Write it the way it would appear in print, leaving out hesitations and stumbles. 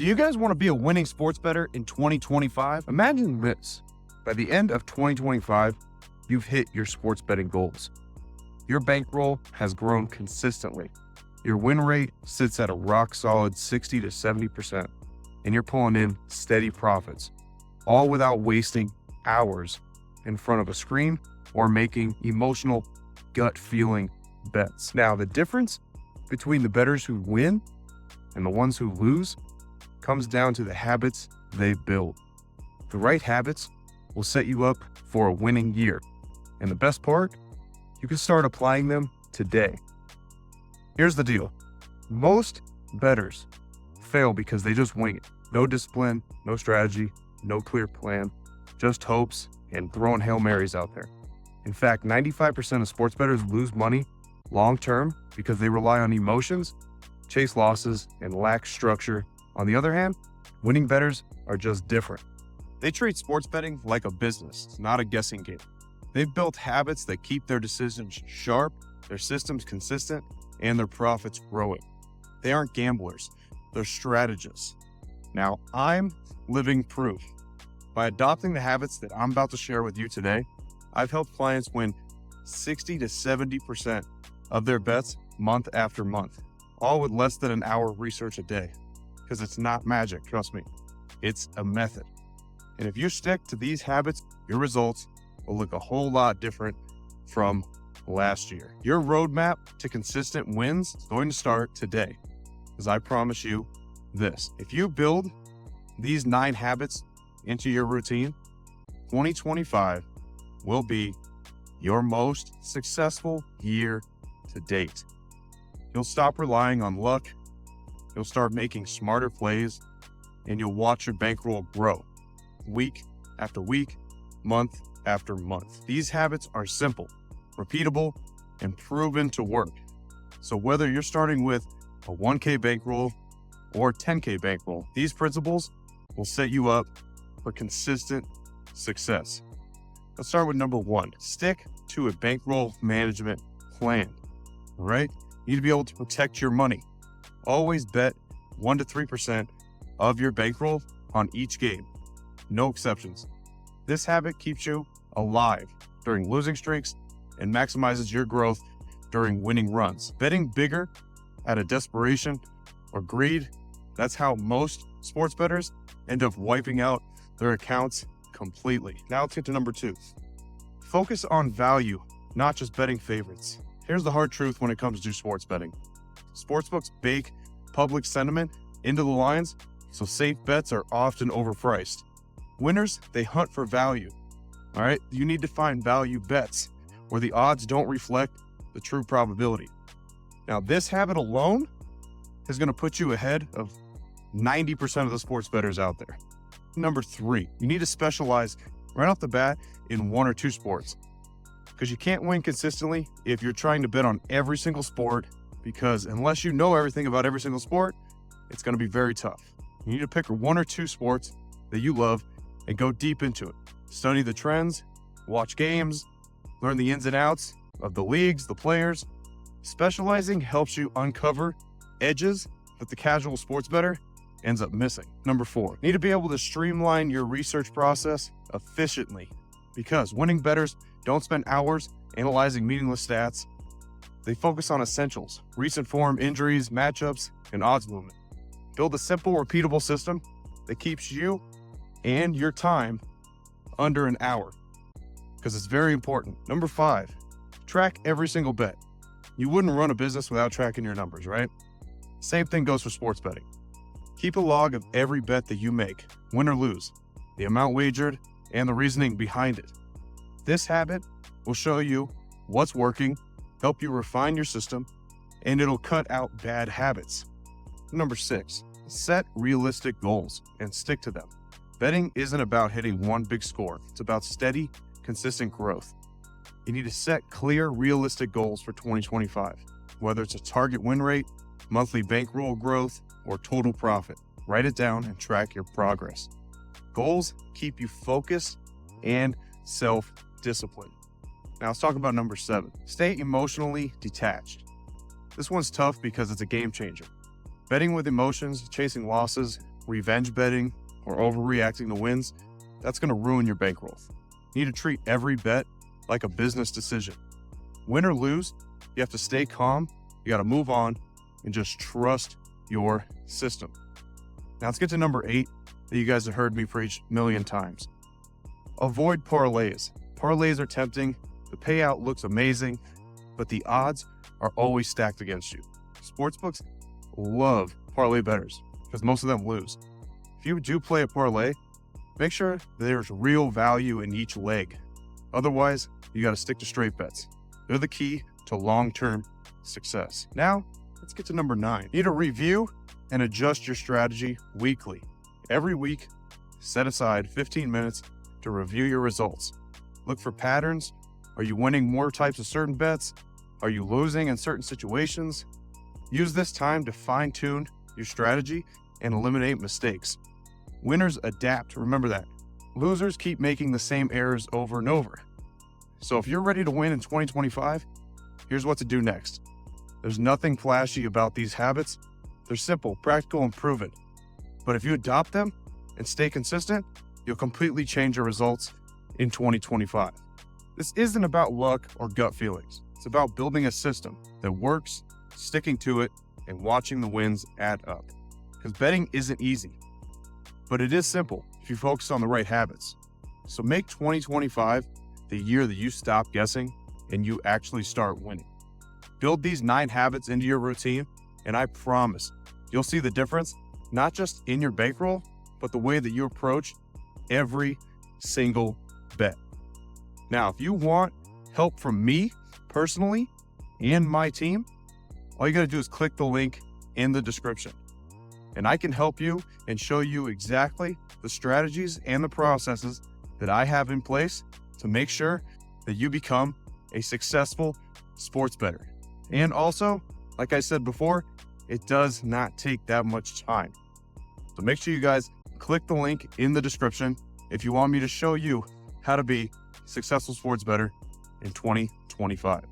Do you guys want to be a winning sports bettor in 2025? Imagine this. By the end of 2025, you've hit your sports betting goals. Your bankroll has grown consistently. Your win rate sits at a rock solid 60 to 70%, and you're pulling in steady profits, all without wasting hours in front of a screen or making emotional, gut feeling bets. Now, the difference between the bettors who win and the ones who lose comes down to the habits they build. The right habits will set you up for a winning year. And the best part, you can start applying them today. Here's the deal. Most bettors fail because they just wing it. No discipline, no strategy, no clear plan, just hopes and throwing Hail Marys out there. In fact, 95% of sports bettors lose money long-term because they rely on emotions, chase losses, and lack structure. On the other hand, winning bettors are just different. They treat sports betting like a business, not a guessing game. They've built habits that keep their decisions sharp, their systems consistent, and their profits growing. They aren't gamblers, they're strategists. Now, I'm living proof. By adopting the habits that I'm about to share with you today, I've helped clients win 60 to 70% of their bets month after month, all with less than an hour of research a day. Because it's not magic, trust me. It's a method. And if you stick to these habits, your results will look a whole lot different from last year. Your roadmap to consistent wins is going to start today. Because I promise you this, if you build these 9 habits into your routine, 2025 will be your most successful year to date. You'll stop relying on luck. You'll start making smarter plays, and you'll watch your bankroll grow week after week, month after month. These habits are simple, repeatable, and proven to work. So whether you're starting with a 1K bankroll or 10K bankroll, these principles will set you up for consistent success. Let's start with number 1. Stick to a bankroll management plan, all right? You need to be able to protect your money. Always bet 1 to 3% of your bankroll on each game. No exceptions. This habit keeps you alive during losing streaks and maximizes your growth during winning runs. Betting bigger out of desperation or greed, that's how most sports bettors end up wiping out their accounts completely. Now let's get to number 2. Focus on value, not just betting favorites. Here's the hard truth when it comes to sports betting. Sportsbooks bake public sentiment into the lines, so safe bets are often overpriced. Winners, they hunt for value. All right, you need to find value bets where the odds don't reflect the true probability. Now, this habit alone is going to put you ahead of 90% of the sports bettors out there. Number 3, you need to specialize right off the bat in 1 or 2 sports, because you can't win consistently if you're trying to bet on every single sport, because unless you know everything about every single sport, it's going to be very tough. You need to pick 1 or 2 sports that you love and go deep into it. Study the trends, watch games, learn the ins and outs of the leagues, the players. Specializing helps you uncover edges that the casual sports bettor ends up missing. Number 4, you need to be able to streamline your research process efficiently, because winning bettors don't spend hours analyzing meaningless stats. They focus on essentials, recent form, injuries, matchups, and odds movement. Build a simple, repeatable system that keeps you and your time under an hour, because it's very important. Number 5, track every single bet. You wouldn't run a business without tracking your numbers, right? Same thing goes for sports betting. Keep a log of every bet that you make, win or lose, the amount wagered, and the reasoning behind it. This habit will show you what's working, help you refine your system, and it'll cut out bad habits. Number 6, set realistic goals and stick to them. Betting isn't about hitting one big score. It's about steady, consistent growth. You need to set clear, realistic goals for 2025, whether it's a target win rate, monthly bankroll growth, or total profit. Write it down and track your progress. Goals keep you focused and self-disciplined. Now let's talk about number 7. Stay emotionally detached. This one's tough because it's a game changer. Betting with emotions, chasing losses, revenge betting, or overreacting to wins, that's going to ruin your bankroll. You need to treat every bet like a business decision. Win or lose, you have to stay calm, you got to move on, and just trust your system. Now let's get to number 8 that you guys have heard me preach a million times. Avoid parlays. Parlays are tempting, the payout looks amazing, but the odds are always stacked against you. Sportsbooks love parlay bettors because most of them lose. If you do play a parlay, make sure there's real value in each leg. Otherwise, you got to stick to straight bets. They're the key to long-term success. Now, let's get to number 9. You need to review and adjust your strategy weekly. Every week, set aside 15 minutes to review your results. Look for patterns. Are you winning more types of certain bets? Are you losing in certain situations? Use this time to fine-tune your strategy and eliminate mistakes. Winners adapt, remember that. Losers keep making the same errors over and over. So if you're ready to win in 2025, here's what to do next. There's nothing flashy about these habits. They're simple, practical, and proven. But if you adopt them and stay consistent, you'll completely change your results in 2025. This isn't about luck or gut feelings. It's about building a system that works, sticking to it, and watching the wins add up. Because betting isn't easy, but it is simple if you focus on the right habits. So make 2025 the year that you stop guessing and you actually start winning. Build these 9 habits into your routine, and I promise you'll see the difference, not just in your bankroll, but the way that you approach every single bet. Now, if you want help from me personally and my team, all you got to do is click the link in the description. And I can help you and show you exactly the strategies and the processes that I have in place to make sure that you become a successful sports bettor. And also, like I said before, it does not take that much time. So make sure you guys click the link in the description if you want me to show you how to be a successful sports bettor in 2025.